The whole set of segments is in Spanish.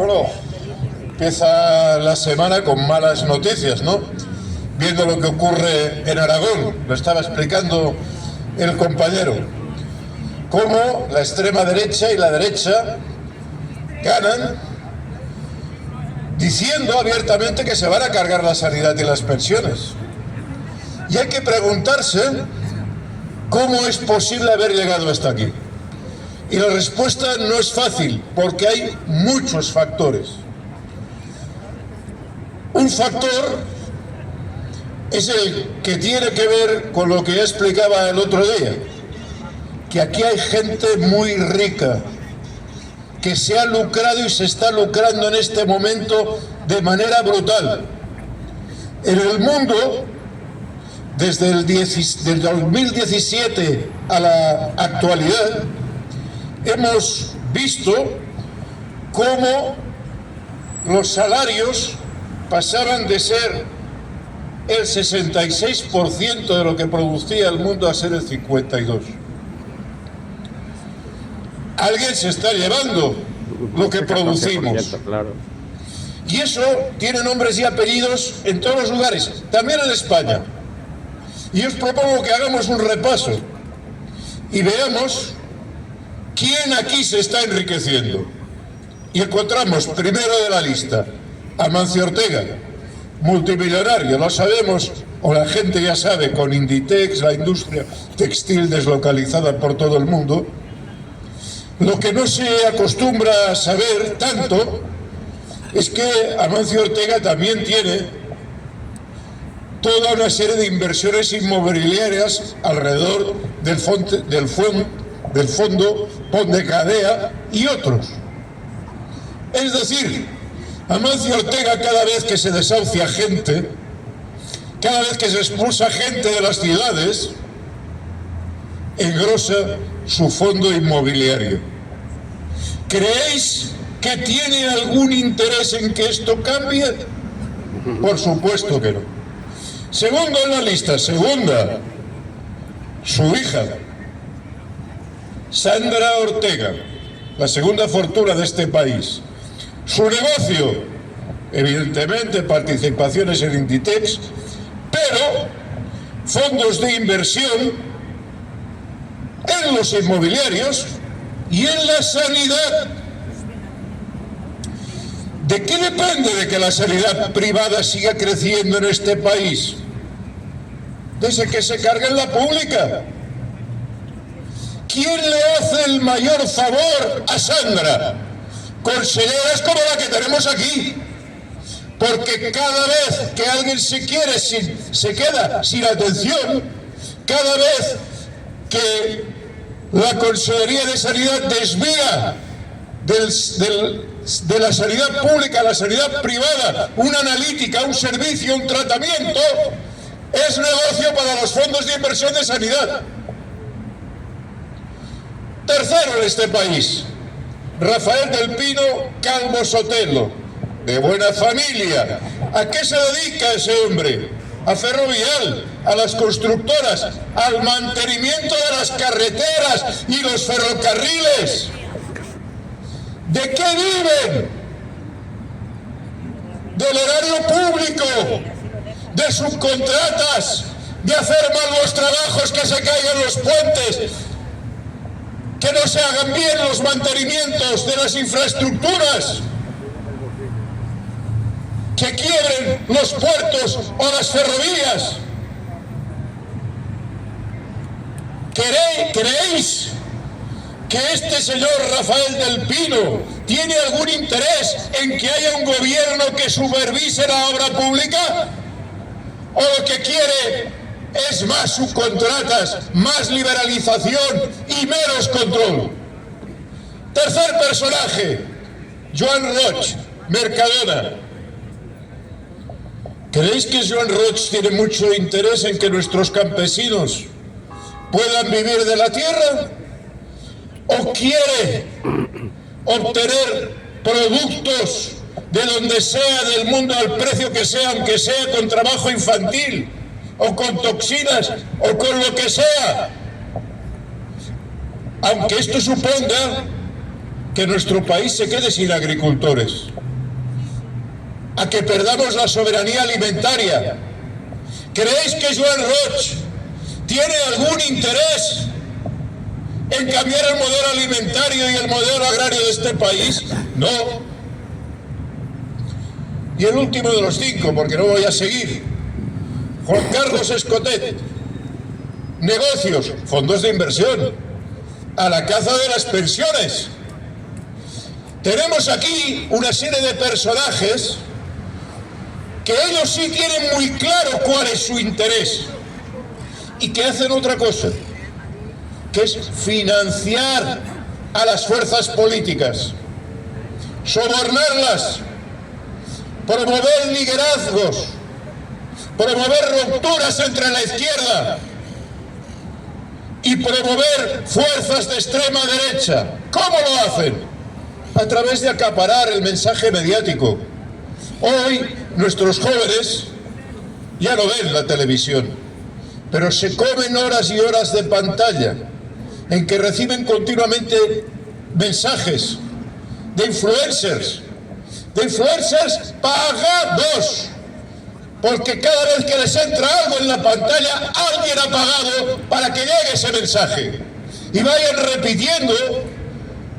Bueno, empieza la semana con malas noticias, ¿no? Viendo lo que ocurre en Aragón, lo estaba explicando el compañero, cómo la extrema derecha y la derecha ganan diciendo abiertamente que se van a cargar la sanidad y las pensiones. Y hay que preguntarse cómo es posible haber llegado hasta aquí. Y la respuesta no es fácil, porque hay muchos factores. Un factor es el que tiene que ver con lo que ya explicaba el otro día, que aquí hay gente muy rica, que se ha lucrado y se está lucrando en este momento de manera brutal. En el mundo, desde el 2017 a la actualidad, hemos visto cómo los salarios pasaban de ser el 66% de lo que producía el mundo a ser el 52%. Alguien se está llevando lo que producimos. Y eso tiene nombres y apellidos en todos los lugares, también en España. Y os propongo que hagamos un repaso y veamos quién aquí se está enriqueciendo. Y encontramos primero de la lista a Mancio Ortega, multimillonario, lo sabemos, o la gente ya sabe, con Inditex, la industria textil deslocalizada por todo el mundo. Lo que no se acostumbra a saber tanto es que Amancio Ortega también tiene toda una serie de inversiones inmobiliarias alrededor del fondo Pondecadea y otros. Es decir, Amancio Ortega, cada vez que se desahucia gente, cada vez que se expulsa gente de las ciudades, engrosa su fondo inmobiliario. ¿Creéis que tiene algún interés en que esto cambie? Por supuesto que no. Segundo en la lista, segunda, su hija, Sandra Ortega, la segunda fortuna de este país. Su negocio, evidentemente, participaciones en Inditex, pero fondos de inversión en los inmobiliarios y en la sanidad. ¿De qué depende de que la sanidad privada siga creciendo en este país? Desde que se cargue la pública. ¿Quién le hace el mayor favor a Sandra? Conselleras como la que tenemos aquí. Porque cada vez que alguien se queda sin atención, cada vez que la Consellería de Sanidad desvía de la sanidad pública a la sanidad privada una analítica, un servicio, un tratamiento, es negocio para los fondos de inversión de sanidad. Tercero en este país, Rafael del Pino Calvo Sotelo, de buena familia. ¿A qué se dedica ese hombre? A Ferrovial, a las constructoras, al mantenimiento de las carreteras y los ferrocarriles. ¿De qué viven? Del erario público, de subcontratas, de hacer mal los trabajos, que se caigan los puentes, que no se hagan bien los mantenimientos de las infraestructuras, que quiebren los puertos o las ferrovías. ¿Creéis que este señor Rafael del Pino tiene algún interés en que haya un gobierno que supervise la obra pública? ¿O lo que quiere es más subcontratas, más liberalización y menos control? Tercer personaje, Joan Roig, Mercadona. ¿Creéis que Joan Roig tiene mucho interés en que nuestros campesinos puedan vivir de la tierra? ¿O quiere obtener productos de donde sea del mundo al precio que sea, aunque sea con trabajo infantil o con toxinas o con lo que sea? Aunque esto suponga que nuestro país se quede sin agricultores, a que perdamos la soberanía alimentaria. ¿Creéis que Joan Roig tiene algún interés en cambiar el modelo alimentario y el modelo agrario de este país? No. Y el último de los 5, porque no voy a seguir, Juan Carlos Escotet. Negocios, fondos de inversión, a la caza de las pensiones. Tenemos aquí una serie de personajes que ellos sí tienen muy claro cuál es su interés y que hacen otra cosa, que es financiar a las fuerzas políticas, sobornarlas, promover liderazgos, promover rupturas entre la izquierda y promover fuerzas de extrema derecha. ¿Cómo lo hacen? A través de acaparar el mensaje mediático. Hoy nuestros jóvenes ya no ven la televisión, pero se comen horas y horas de pantalla en que reciben continuamente mensajes de influencers pagados, porque cada vez que les entra algo en la pantalla, alguien ha pagado para que llegue ese mensaje y vayan repitiendo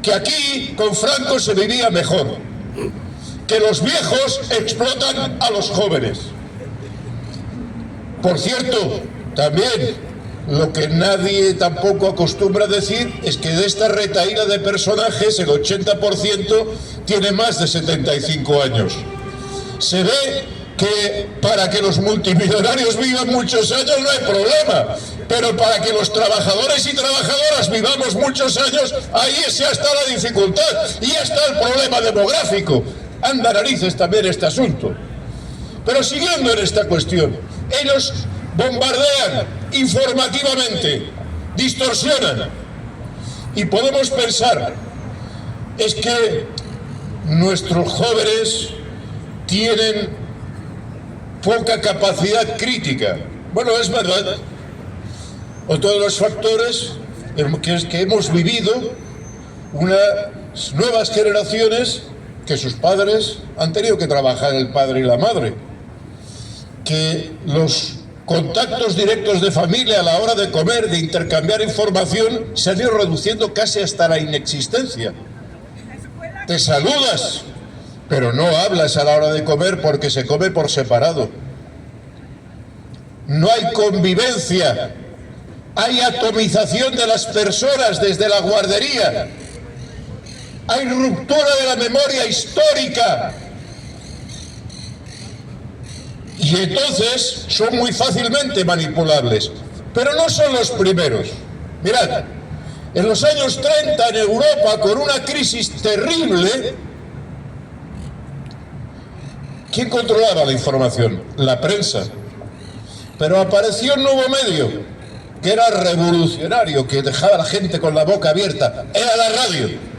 que aquí con Franco se vivía mejor, que los viejos explotan a los jóvenes. Por cierto, también lo que nadie tampoco acostumbra a decir es que de esta retahíla de personajes el 80% tiene más de 75 años. Se ve que para que los multimillonarios vivan muchos años no hay problema, pero para que los trabajadores y trabajadoras vivamos muchos años, ahí ya está la dificultad y ya está el problema demográfico. Anda narices también este asunto. Pero siguiendo en esta cuestión, ellos bombardean informativamente, distorsionan, y podemos pensar, es que nuestros jóvenes tienen poca capacidad crítica. Bueno, es verdad. Otro de los factores es que hemos vivido unas nuevas generaciones que sus padres han tenido que trabajar, el padre y la madre, que los contactos directos de familia a la hora de comer, de intercambiar información, se han ido reduciendo casi hasta la inexistencia. Te saludas, pero no hablas a la hora de comer porque se come por separado. No hay convivencia, hay atomización de las personas desde la guardería, hay ruptura de la memoria histórica. Y entonces son muy fácilmente manipulables. Pero no son los primeros. Mirad, en los años 30 en Europa, con una crisis terrible, ¿quién controlaba la información? La prensa. Pero apareció un nuevo medio, que era revolucionario, que dejaba a la gente con la boca abierta. Era la radio.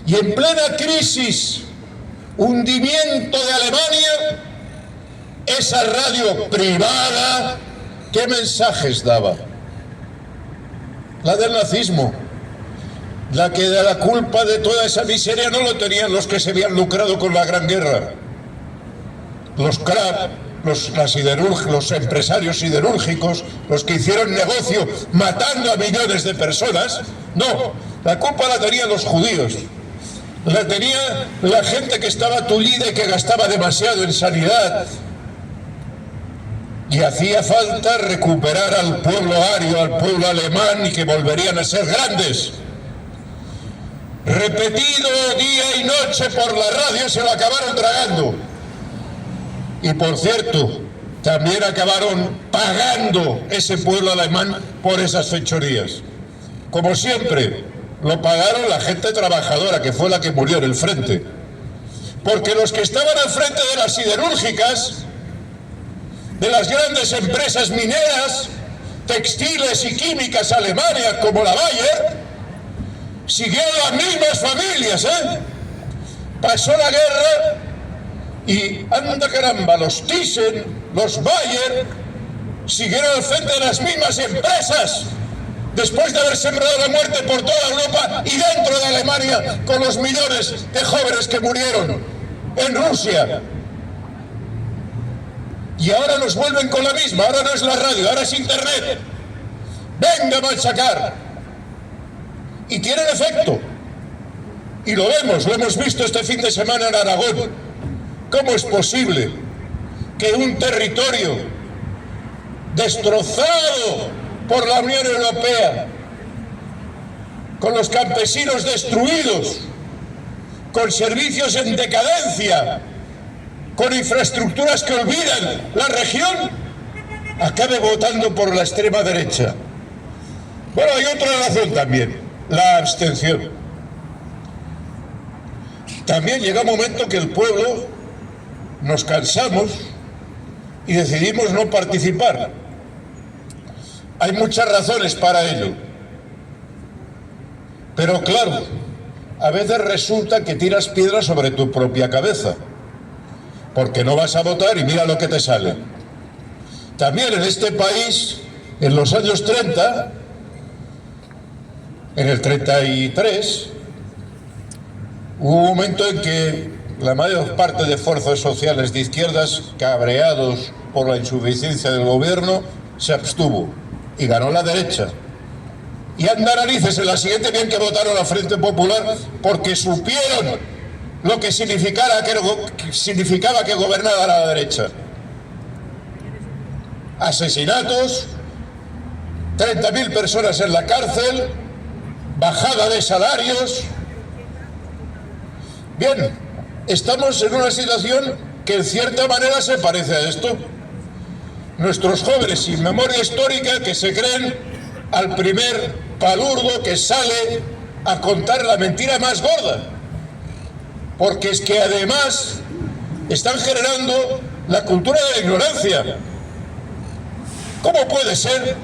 Y en plena crisis, hundimiento de Alemania, esa radio privada, ¿qué mensajes daba? La del nazismo, la que de la culpa de toda esa miseria no lo tenían los que se habían lucrado con la Gran Guerra, los Kraft, los empresarios siderúrgicos, los que hicieron negocio matando a millones de personas. No, la culpa la tenían los judíos, la tenía la gente que estaba tullida y que gastaba demasiado en sanidad. Y hacía falta recuperar al pueblo ario, al pueblo alemán, y que volverían a ser grandes. Repetido día y noche por la radio, se lo acabaron tragando. Y por cierto, también acabaron pagando ese pueblo alemán por esas fechorías. Como siempre, lo pagaron la gente trabajadora, que fue la que murió en el frente. Porque los que estaban al frente de las siderúrgicas, de las grandes empresas mineras, textiles y químicas alemanas como la Bayer, siguieron las mismas familias, Pasó la guerra y anda caramba, los Thyssen, los Bayer, siguieron al frente de las mismas empresas después de haber sembrado la muerte por toda Europa y dentro de Alemania, con los millones de jóvenes que murieron en Rusia. Y ahora nos vuelven con la misma, ahora no es la radio, ahora es internet. Venga a machacar. Y tienen efecto. Y lo vemos, lo hemos visto este fin de semana en Aragón. ¿Cómo es posible que un territorio destrozado por la Unión Europea, con los campesinos destruidos, con servicios en decadencia, con infraestructuras que olvidan la región, acabe votando por la extrema derecha? Bueno, hay otra razón también, la abstención. También llega un momento que el pueblo nos cansamos y decidimos no participar. Hay muchas razones para ello. Pero claro, a veces resulta que tiras piedras sobre tu propia cabeza, porque no vas a votar y mira lo que te sale. También en este país, en los años 30, en el 33, hubo un momento en que la mayor parte de fuerzas sociales de izquierdas, cabreados por la insuficiencia del gobierno, se abstuvo y ganó la derecha. Y anda narices, en la siguiente bien que votaron a Frente Popular porque supieron lo que significaba que gobernara la derecha. Asesinatos, 30.000 personas en la cárcel, bajada de salarios. Bien, estamos en una situación que en cierta manera se parece a esto. Nuestros jóvenes sin memoria histórica que se creen al primer palurdo que sale a contar la mentira más gorda, porque es que además están generando la cultura de la ignorancia. ¿Cómo puede ser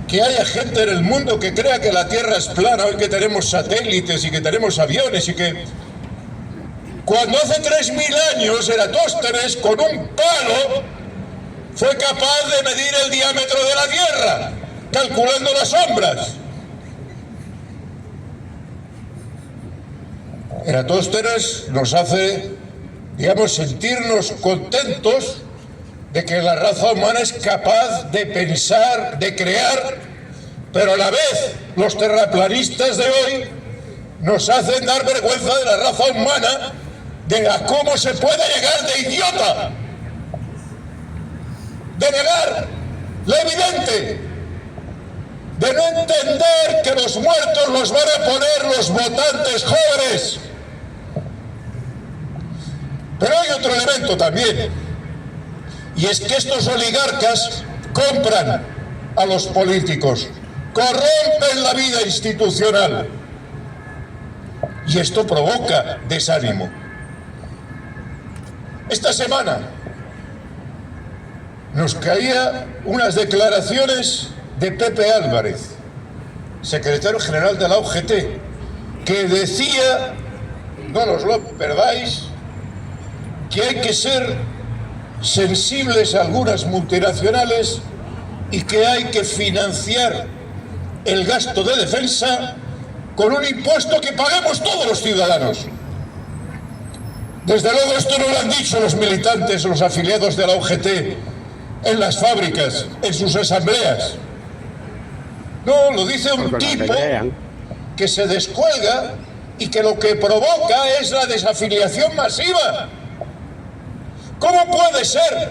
que haya gente en el mundo que crea que la Tierra es plana, hoy que tenemos satélites y que tenemos aviones, y que cuando hace 3.000 años Eratóstenes con un palo fue capaz de medir el diámetro de la Tierra, calculando las sombras? Eratóstenes nos hace, digamos, sentirnos contentos de que la raza humana es capaz de pensar, de crear, pero a la vez los terraplanistas de hoy nos hacen dar vergüenza de la raza humana, de a cómo se puede llegar de idiota, de negar lo evidente, de no entender que los muertos los van a poner los votantes jóvenes. Pero hay otro elemento también, y es que estos oligarcas compran a los políticos, corrompen la vida institucional, y esto provoca desánimo. Esta semana nos caía unas declaraciones de Pepe Álvarez, secretario general de la UGT, que decía, no os lo perdáis, que hay que ser sensibles a algunas multinacionales y que hay que financiar el gasto de defensa con un impuesto que paguemos todos los ciudadanos. Desde luego esto no lo han dicho los militantes, los afiliados de la UGT en las fábricas, en sus asambleas. No, lo dice un tipo que se descuelga y que lo que provoca es la desafiliación masiva. ¿Cómo puede ser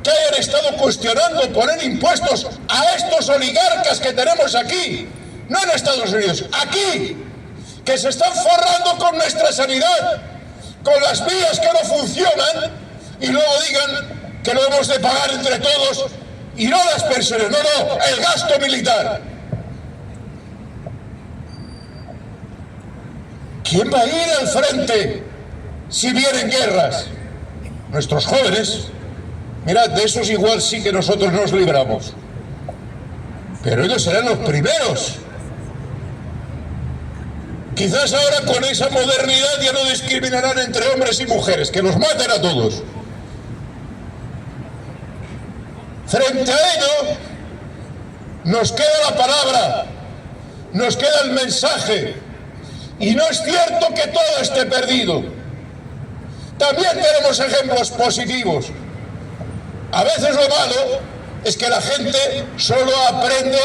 que hayan estado cuestionando poner impuestos a estos oligarcas que tenemos aquí? No en Estados Unidos, aquí, que se están forrando con nuestra sanidad, con las vías que no funcionan, y luego digan que lo hemos de pagar entre todos, y no las pensiones, no, el gasto militar. ¿Quién va a ir al frente si vienen guerras? Nuestros jóvenes. Mirad, de esos igual sí que nosotros nos libramos, pero ellos serán los primeros. Quizás ahora con esa modernidad ya no discriminarán entre hombres y mujeres, que los maten a todos. Frente a ello, Nos queda la palabra, nos queda el mensaje, y no es cierto que todo esté perdido. También tenemos ejemplos positivos. A veces lo malo es que la gente solo aprende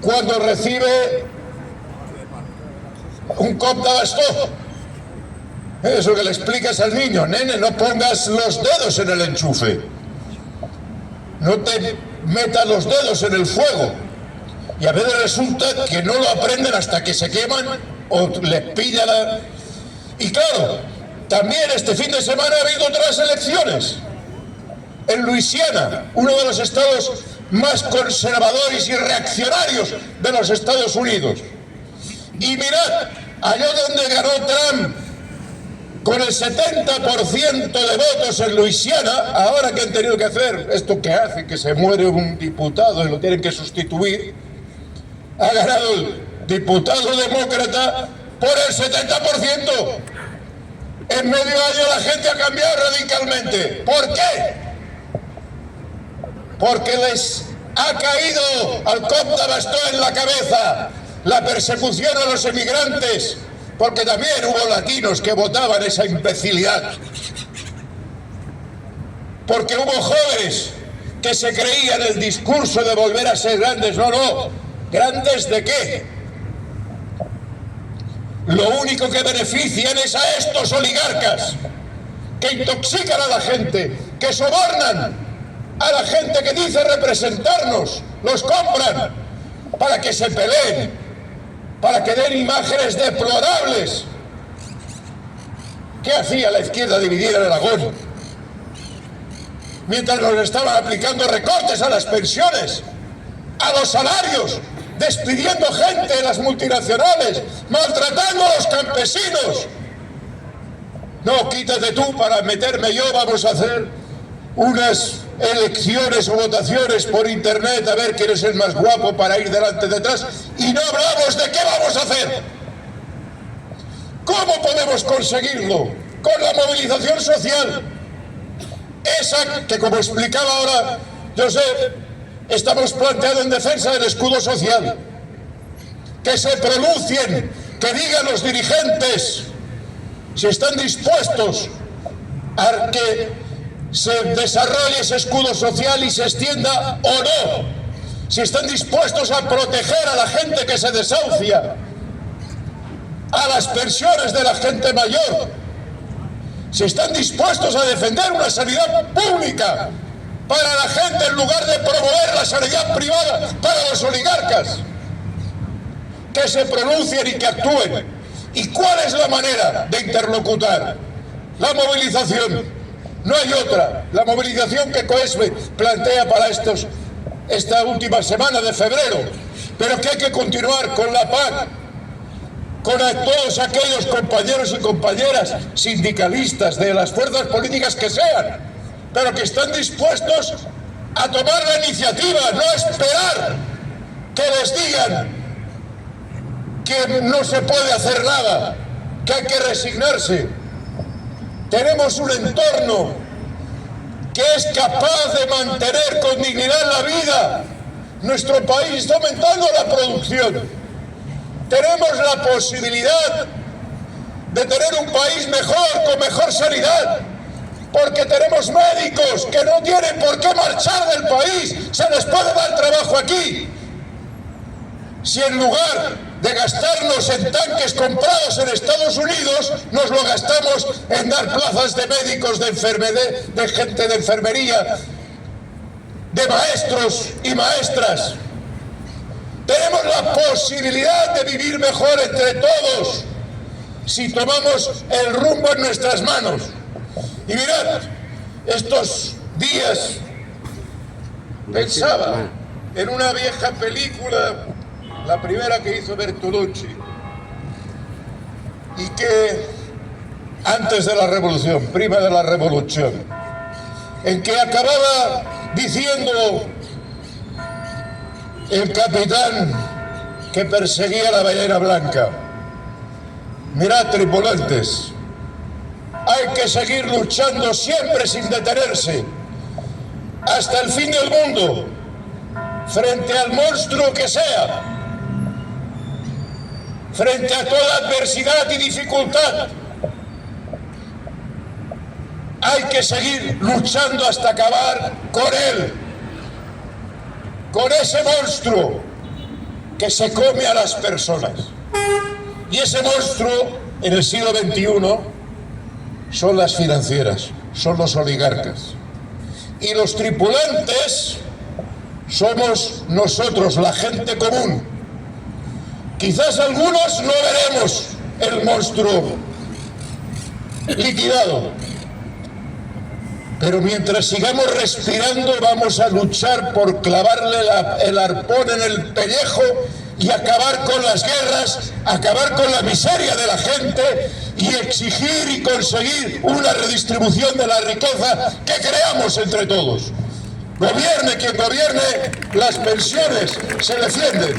cuando recibe un cop de bastó. Eso que le explicas al niño: nene, no pongas los dedos en el enchufe, no te metas los dedos en el fuego. Y a veces resulta que no lo aprenden hasta que se queman o les pilla la... Y claro, también este fin de semana ha habido otras elecciones. En Luisiana, uno de los estados más conservadores y reaccionarios de los Estados Unidos. Y mirad, allá donde ganó Trump con el 70% de votos en Luisiana, ahora que han tenido que hacer esto que hace, que se muere un diputado y lo tienen que sustituir, ha ganado el diputado demócrata por el 70%. En medio año la gente ha cambiado radicalmente. ¿Por qué? Porque les ha caído al cop de bastó en la cabeza la persecución a los emigrantes, porque también hubo latinos que votaban esa imbecilidad, porque hubo jóvenes que se creían el discurso de volver a ser grandes. No, ¿grandes de qué? Lo único que benefician es a estos oligarcas que intoxican a la gente, que sobornan a la gente que dice representarnos, los compran para que se peleen, para que den imágenes deplorables. ¿Qué hacía la izquierda dividida en Aragón? Mientras nos estaban aplicando recortes a las pensiones, a los salarios, despidiendo gente de las multinacionales, maltratando a los campesinos. No, quítate tú para meterme yo, vamos a hacer unas elecciones o votaciones por internet a ver quién es el más guapo para ir delante detrás, y no hablamos de qué vamos a hacer. ¿Cómo podemos conseguirlo? Con la movilización social, esa que, como explicaba ahora Josep, estamos planteando en defensa del escudo social. Que se pronuncien, que digan los dirigentes si están dispuestos a que se desarrolle ese escudo social y se extienda o no, si están dispuestos a proteger a la gente que se desahucia, a las pensiones de la gente mayor, si están dispuestos a defender una sanidad pública para la gente en lugar de promover la sanidad privada para los oligarcas. Que se pronuncien y que actúen. ¿Y cuál es la manera de interlocutar? La movilización. No hay otra. La movilización que COESBE plantea para esta última semana de febrero, pero que hay que continuar con la PAC, con todos aquellos compañeros y compañeras sindicalistas de las fuerzas políticas que sean, pero que están dispuestos a tomar la iniciativa, no a esperar que les digan que no se puede hacer nada, que hay que resignarse. Tenemos un entorno que es capaz de mantener con dignidad la vida. Nuestro país está aumentando la producción. Tenemos la posibilidad de tener un país mejor, con mejor sanidad, porque tenemos médicos que no tienen por qué marchar del país, se les puede dar trabajo aquí. Si en lugar de gastarnos en tanques comprados en Estados Unidos, nos lo gastamos en dar plazas de médicos, de gente de enfermería, de maestros y maestras. Tenemos la posibilidad de vivir mejor entre todos si tomamos el rumbo en nuestras manos. Y mirad, estos días pensaba en una vieja película, la primera que hizo Bertolucci, y que antes de la revolución, prima de la revolución, en que acababa diciendo el capitán que perseguía la ballena blanca: mirad, tripulantes, hay que seguir luchando siempre sin detenerse, hasta el fin del mundo, frente al monstruo que sea, frente a toda adversidad y dificultad, hay que seguir luchando hasta acabar con él, con ese monstruo que se come a las personas. Y ese monstruo en el siglo XXI son las financieras, son los oligarcas. Y los tripulantes somos nosotros, la gente común. Quizás algunos no veremos el monstruo liquidado, pero mientras sigamos respirando vamos a luchar por clavarle el arpón en el pellejo y acabar con las guerras, acabar con la miseria de la gente y exigir y conseguir una redistribución de la riqueza que creamos entre todos. Gobierne quien gobierne, las pensiones se defienden.